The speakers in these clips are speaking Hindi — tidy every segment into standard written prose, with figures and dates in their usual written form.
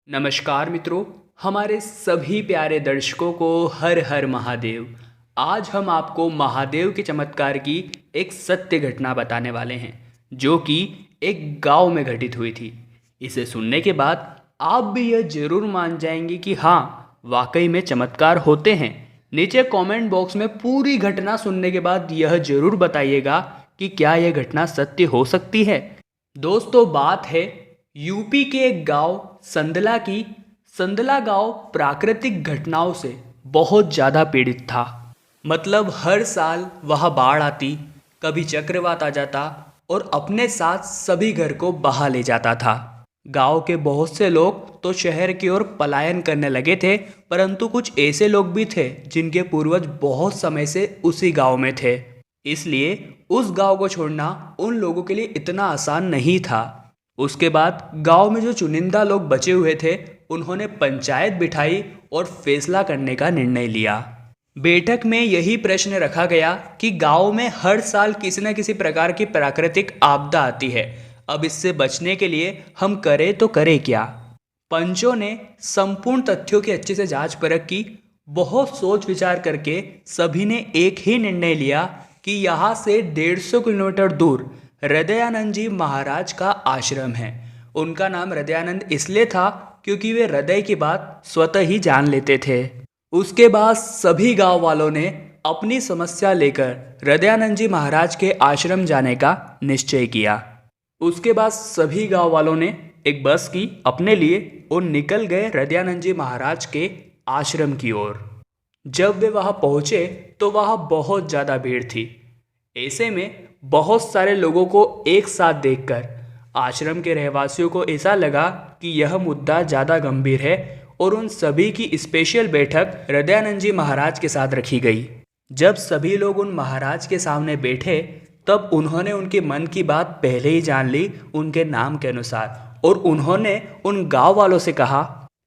नमस्कार मित्रों, हमारे सभी प्यारे दर्शकों को हर हर महादेव। आज हम आपको महादेव के चमत्कार की एक सत्य घटना बताने वाले हैं जो कि एक गांव में घटित हुई थी। इसे सुनने के बाद आप भी यह जरूर मान जाएंगे कि हाँ, वाकई में चमत्कार होते हैं। नीचे कमेंट बॉक्स में पूरी घटना सुनने के बाद यह जरूर बताइएगा कि क्या यह घटना सत्य हो सकती है। दोस्तों, बात है यूपी के एक गांव संदला की। संदला गांव प्राकृतिक घटनाओं से बहुत ज़्यादा पीड़ित था। मतलब हर साल वहाँ बाढ़ आती, कभी चक्रवात आ जाता और अपने साथ सभी घर को बहा ले जाता था। गांव के बहुत से लोग तो शहर की ओर पलायन करने लगे थे, परंतु कुछ ऐसे लोग भी थे जिनके पूर्वज बहुत समय से उसी गांव में थे। इसलिए उस गांव को छोड़ना उन लोगों के लिए इतना आसान नहीं था। उसके बाद गांव में जो चुनिंदा लोग बचे हुए थे, उन्होंने पंचायत बिठाई और फैसला करने का निर्णय लिया। बैठक में यही प्रश्न रखा गया कि गांव में हर साल किसी न किसी प्रकार की प्राकृतिक आपदा आती है। अब इससे बचने के लिए हम करें तो करें क्या। पंचों ने संपूर्ण तथ्यों की अच्छे से जांच परख की। बहुत सोच विचार करके सभी ने एक ही निर्णय लिया कि यहाँ से 150 किलोमीटर दूर हृदयानंद जी महाराज का आश्रम है। उनका नाम हृदयानंद इसलिए था क्योंकि वे हृदय की बात स्वतः ही जान लेते थे। उसके बाद सभी गांव वालों ने अपनी समस्या लेकर हृदयानंद जी महाराज के आश्रम जाने का निश्चय किया। उसके बाद सभी गांव वालों ने एक बस की अपने लिए और निकल गए हृदयानंद जी महाराज के आश्रम की ओर। जब वे वहां पहुंचे तो वहां बहुत ज़्यादा भीड़ थी। ऐसे में बहुत सारे लोगों को एक साथ देखकर आश्रम के रहवासियों को ऐसा लगा कि यह मुद्दा ज़्यादा गंभीर है और उन सभी की स्पेशल बैठक हृदयानंद जी महाराज के साथ रखी गई। जब सभी लोग उन महाराज के सामने बैठे तब उन्होंने उनके मन की बात पहले ही जान ली उनके नाम के अनुसार, और उन्होंने उन गांव वालों से कहा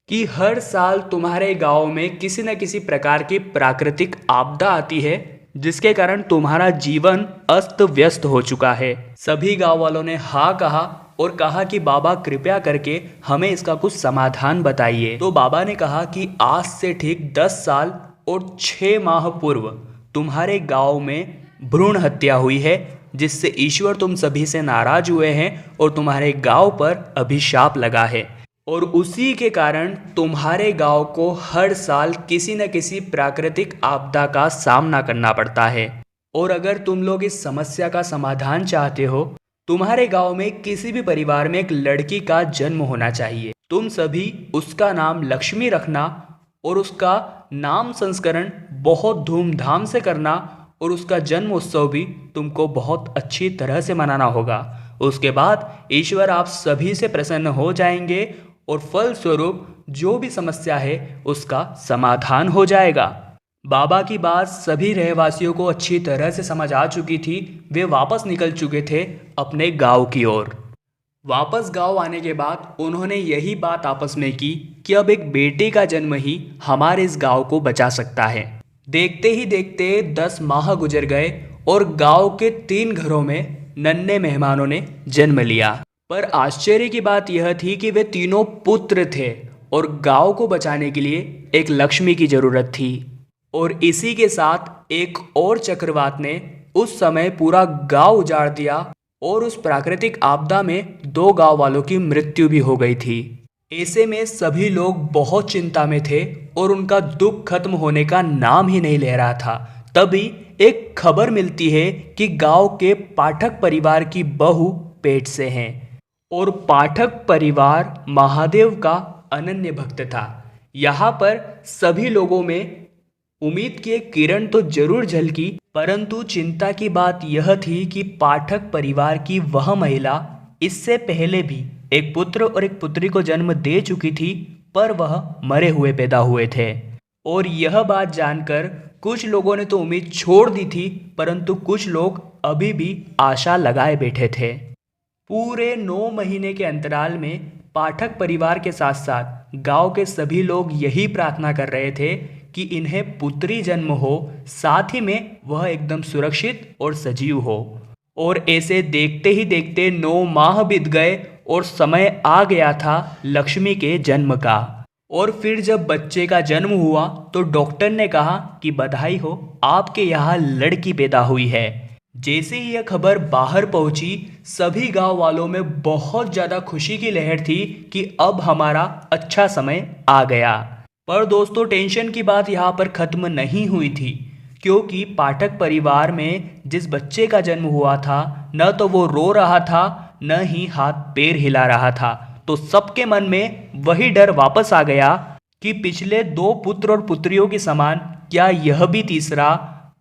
कि हर साल तुम्हारे गांव में किसी न किसी प्रकार की प्राकृतिक आपदा आती है जिसके कारण तुम्हारा जीवन अस्त व्यस्त हो चुका है। सभी गांव वालों ने हाँ कहा और कहा कि बाबा कृपया करके हमें इसका कुछ समाधान बताइए। तो बाबा ने कहा कि आज से ठीक 10 साल और 6 माह पूर्व तुम्हारे गांव में भ्रूण हत्या हुई है, जिससे ईश्वर तुम सभी से नाराज हुए हैं और तुम्हारे गांव पर अभिशाप लगा है, और उसी के कारण तुम्हारे गांव को हर साल किसी न किसी प्राकृतिक आपदा का सामना करना पड़ता है। और अगर तुम लोग इस समस्या का समाधान चाहते हो, तुम्हारे गांव में किसी भी परिवार में एक लड़की का जन्म होना चाहिए। तुम सभी उसका नाम लक्ष्मी रखना और उसका नाम संस्करण बहुत धूमधाम से करना, और उसका जन्म उत्सव भी तुमको बहुत अच्छी तरह से मनाना होगा। उसके बाद ईश्वर आप सभी से प्रसन्न हो जाएंगे और फलस्वरूप जो भी समस्या है उसका समाधान हो जाएगा। बाबा की बात सभी रहवासियों को अच्छी तरह से समझ आ चुकी थी। वे वापस निकल चुके थे अपने गांव की ओर। वापस गांव आने के बाद उन्होंने यही बात आपस में की कि अब एक बेटे का जन्म ही हमारे इस गांव को बचा सकता है। देखते ही देखते 10 माह गुजर गए और गांव के 3 घरों में नन्हे मेहमानों ने जन्म लिया। पर आश्चर्य की बात यह थी कि वे तीनों पुत्र थे और गांव को बचाने के लिए एक लक्ष्मी की जरूरत थी। और इसी के साथ एक और चक्रवात ने उस समय पूरा गांव उजाड़ दिया और उस प्राकृतिक आपदा में 2 गांव वालों की मृत्यु भी हो गई थी। ऐसे में सभी लोग बहुत चिंता में थे और उनका दुख खत्म होने का नाम ही नहीं ले रहा था। तभी एक खबर मिलती है कि गांव के पाठक परिवार की बहू पेट से हैं, और पाठक परिवार महादेव का अनन्य भक्त था। यहाँ पर सभी लोगों में उम्मीद की एक किरण तो जरूर झलकी, परंतु चिंता की बात यह थी कि पाठक परिवार की वह महिला इससे पहले भी एक पुत्र और एक पुत्री को जन्म दे चुकी थी, पर वह मरे हुए पैदा हुए थे। और यह बात जानकर कुछ लोगों ने तो उम्मीद छोड़ दी थी, परंतु कुछ लोग अभी भी आशा लगाए बैठे थे। पूरे 9 महीने के अंतराल में पाठक परिवार के साथ साथ गांव के सभी लोग यही प्रार्थना कर रहे थे कि इन्हें पुत्री जन्म हो, साथ ही में वह एकदम सुरक्षित और सजीव हो। और ऐसे देखते ही देखते 9 माह बीत गए और समय आ गया था लक्ष्मी के जन्म का। और फिर जब बच्चे का जन्म हुआ तो डॉक्टर ने कहा कि बधाई हो, आपके यहाँ लड़की पैदा हुई है। जैसे ही यह खबर बाहर पहुंची, सभी गांव वालों में बहुत ज़्यादा खुशी की लहर थी कि अब हमारा अच्छा समय आ गया। पर दोस्तों, टेंशन की बात यहाँ पर ख़त्म नहीं हुई थी, क्योंकि पाठक परिवार में जिस बच्चे का जन्म हुआ था, न तो वो रो रहा था न ही हाथ पैर हिला रहा था। तो सबके मन में वही डर वापस आ गया कि पिछले 2 पुत्र और पुत्रियों के समान क्या यह भी तीसरा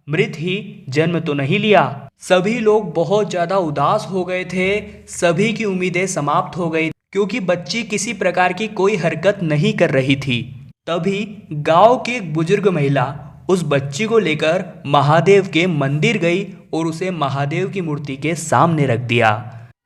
मृत ही जन्म तो नहीं लिया। सभी लोग बहुत ज्यादा उदास हो गए थे, सभी की उम्मीदें समाप्त हो गई, क्योंकि बच्ची किसी प्रकार की कोई हरकत नहीं कर रही थी। तभी गांव की एक बुजुर्ग महिला उस बच्ची को लेकर महादेव के मंदिर गई और उसे महादेव की मूर्ति के सामने रख दिया।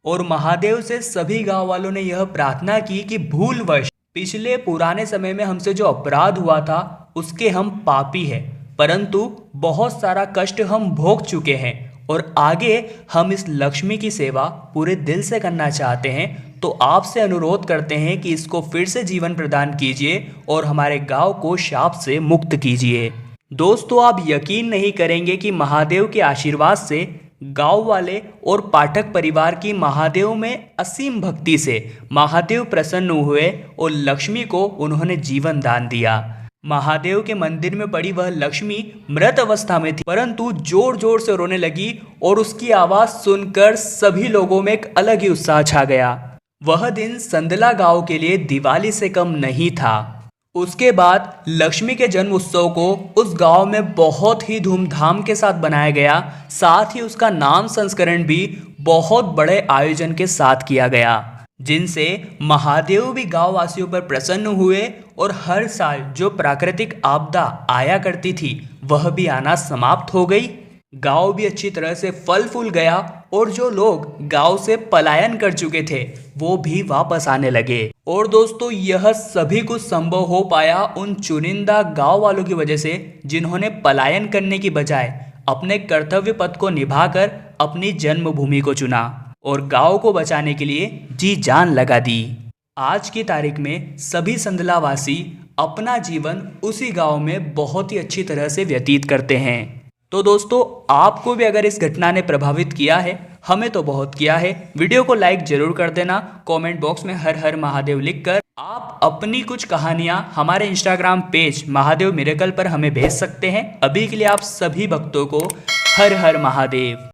और महादेव से सभी गांव वालों ने यह प्रार्थना की कि भूलवश पिछले पुराने समय में हमसे जो अपराध हुआ था उसके हम पापी हैं, परंतु बहुत सारा कष्ट हम भोग चुके हैं और आगे हम इस लक्ष्मी की सेवा पूरे दिल से करना चाहते हैं। तो आपसे अनुरोध करते हैं कि इसको फिर से जीवन प्रदान कीजिए और हमारे गांव को शाप से मुक्त कीजिए। दोस्तों, आप यकीन नहीं करेंगे कि महादेव के आशीर्वाद से गांव वाले और पाठक परिवार की महादेव में असीम भक्ति से महादेव प्रसन्न हुए और लक्ष्मी को उन्होंने जीवन दान दिया। महादेव के मंदिर में पड़ी वह लक्ष्मी मृत अवस्था में थी, परंतु जोर जोर से रोने लगी और उसकी आवाज सुनकर सभी लोगों में एक अलग ही उत्साह छा गया। वह दिन संदला गांव के लिए दिवाली से कम नहीं था। उसके बाद लक्ष्मी के जन्म उत्सव को उस गांव में बहुत ही धूमधाम के साथ बनाया गया। साथ ही उसका नाम संस्करण भी बहुत बड़े आयोजन के साथ किया गया, जिनसे महादेव भी गांव वासियों पर प्रसन्न हुए और हर साल जो प्राकृतिक आपदा आया करती थी वह भी आना समाप्त हो गई। गांव भी अच्छी तरह से फल फूल गया और जो लोग गांव से पलायन कर चुके थे वो भी वापस आने लगे। और दोस्तों, यह सभी कुछ संभव हो पाया उन चुनिंदा गांव वालों की वजह से, जिन्होंने पलायन करने की बजाय अपने कर्तव्य पथ को निभाकर अपनी जन्मभूमि को चुना और गांव को बचाने के लिए जी जान लगा दी। आज की तारीख में सभी संदलावासी अपना जीवन उसी गांव में बहुत ही अच्छी तरह से व्यतीत करते हैं। तो दोस्तों, आपको भी अगर इस घटना ने प्रभावित किया है, हमें तो बहुत किया है, वीडियो को लाइक जरूर कर देना। कमेंट बॉक्स में हर हर महादेव लिखकर आप अपनी कुछ कहानियां हमारे इंस्टाग्राम पेज महादेव मिरेकल पर हमें भेज सकते हैं। अभी के लिए आप सभी भक्तों को हर हर महादेव।